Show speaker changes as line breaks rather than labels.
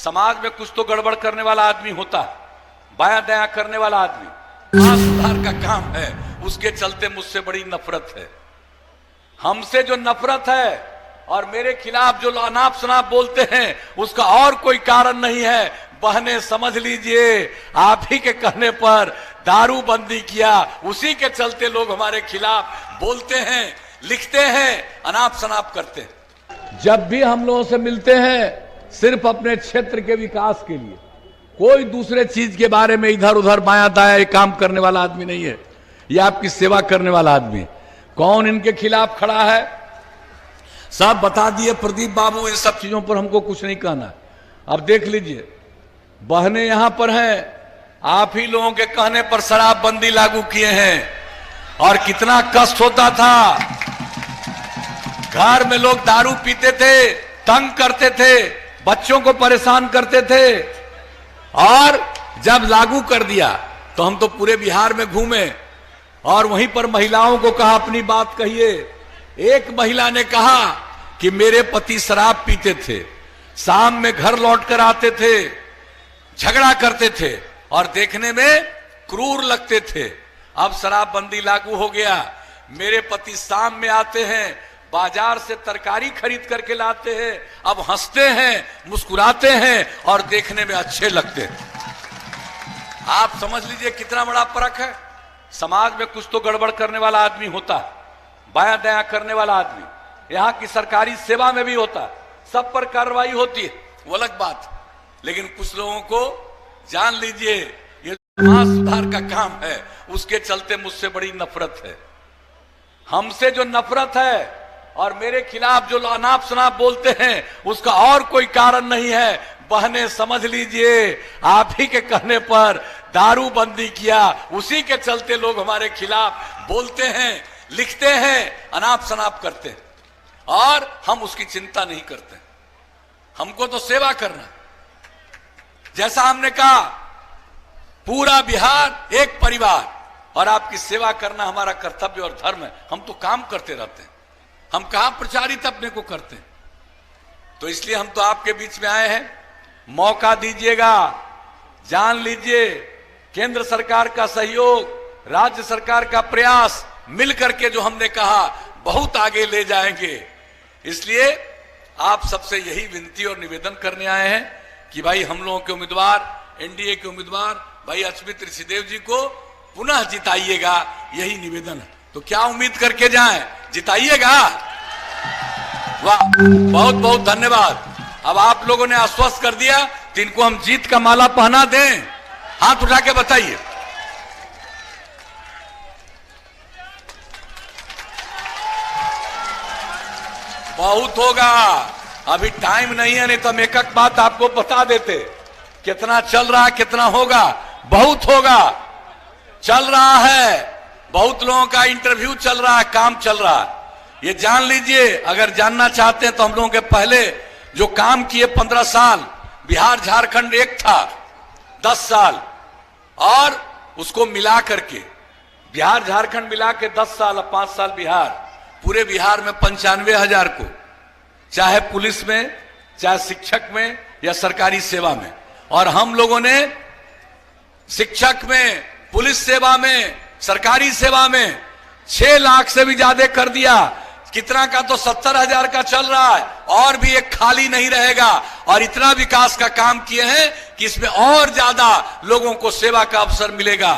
समाज में कुछ तो गड़बड़ करने वाला आदमी होता है, बाया दया करने वाला आदमी, सुधार का काम है, उसके चलते मुझसे बड़ी नफरत है। हमसे जो नफरत है और मेरे खिलाफ जो अनाप शनाप बोलते हैं, उसका और कोई कारण नहीं है। बहने समझ लीजिए, आप ही के कहने पर दारू बंदी किया, उसी के चलते लोग हमारे खिलाफ बोलते हैं, लिखते हैं, अनाप शनाप करते हैं। जब भी हम लोगों से मिलते हैं सिर्फ अपने क्षेत्र के विकास के लिए, कोई दूसरे चीज के बारे में इधर उधर बाया दाया ये काम करने वाला आदमी नहीं है। ये आपकी सेवा करने वाला आदमी। कौन इनके खिलाफ खड़ा है सब बता दिए प्रदीप बाबू। इन सब चीजों पर हमको कुछ नहीं कहना। अब देख लीजिए, बहने यहां पर हैं, आप ही लोगों के कहने पर शराबबंदी लागू किए हैं और कितना कष्ट होता था। घर में लोग दारू पीते थे, तंग करते थे, बच्चों को परेशान करते थे, और जब लागू कर दिया तो हम तो पूरे बिहार में घूमे और वहीं पर महिलाओं को कहा अपनी बात कहिए। एक महिला ने कहा कि मेरे पति शराब पीते थे, शाम में घर लौट कर आते थे, झगड़ा करते थे और देखने में क्रूर लगते थे। अब शराबबंदी लागू हो गया, मेरे पति शाम में आते हैं, बाजार से तरकारी खरीद करके लाते हैं, अब हंसते हैं, मुस्कुराते हैं और देखने में अच्छे लगते हैं। आप समझ लीजिए कितना बड़ा फर्क है। समाज में कुछ तो गड़बड़ करने वाला आदमी होता है, बाया दया करने वाला आदमी, यहाँ की सरकारी सेवा में भी होता है, सब पर कार्रवाई होती है, वो अलग बात। लेकिन कुछ लोगों को जान लीजिए, ये समाज सुधार का काम है, उसके चलते मुझसे बड़ी नफरत है। हमसे जो नफरत है और मेरे खिलाफ जो अनाप शनाप बोलते हैं, उसका और कोई कारण नहीं है। बहने समझ लीजिए, आप ही के कहने पर दारू बंदी किया, उसी के चलते लोग हमारे खिलाफ बोलते हैं, लिखते हैं, अनाप शनाप करते हैं, और हम उसकी चिंता नहीं करते। हमको तो सेवा करना, जैसा हमने कहा, पूरा बिहार एक परिवार, और आपकी सेवा करना हमारा कर्तव्य और धर्म है। हम तो काम करते रहते हैं, हम कहां प्रचारित अपने को करते हैं। तो इसलिए हम तो आपके बीच में आए हैं, मौका दीजिएगा। जान लीजिए, केंद्र सरकार का सहयोग, राज्य सरकार का प्रयास मिलकर के जो हमने कहा बहुत आगे ले जाएंगे। इसलिए आप सबसे यही विनती और निवेदन करने आए हैं कि भाई हम लोगों के उम्मीदवार, एनडीए के उम्मीदवार भाई अच्युत ऋषिदेव जी को पुनः जिताइएगा, यही निवेदन है। तो क्या उम्मीद करके जाएं, जिताइएगा। वाह, बहुत बहुत धन्यवाद। अब आप लोगों ने आश्वस्त कर दिया, तो इनको हम जीत का माला पहना दें। हाथ उठा के बताइए। बहुत होगा, अभी टाइम नहीं है, नहीं तो हम एक एक बात आपको बता देते। कितना चल रहा है, कितना होगा, बहुत होगा, चल रहा है। बहुत लोगों का इंटरव्यू चल रहा है, काम चल रहा है। ये जान लीजिए, अगर जानना चाहते हैं तो हम लोगों के पहले जो काम किए 15 साल, बिहार झारखंड एक था 10 साल, और उसको मिला करके बिहार झारखंड मिला के 10 साल, 5 साल बिहार, पूरे बिहार में 95,000 को, चाहे पुलिस में, चाहे शिक्षक में या सरकारी सेवा में, और हम लोगों ने शिक्षक में, पुलिस सेवा में, सरकारी सेवा में 6 लाख से भी ज्यादा कर दिया। कितना का तो 70,000 का चल रहा है, और भी एक खाली नहीं रहेगा। और इतना विकास का काम किए हैं कि इसमें और ज्यादा लोगों को सेवा का अवसर मिलेगा।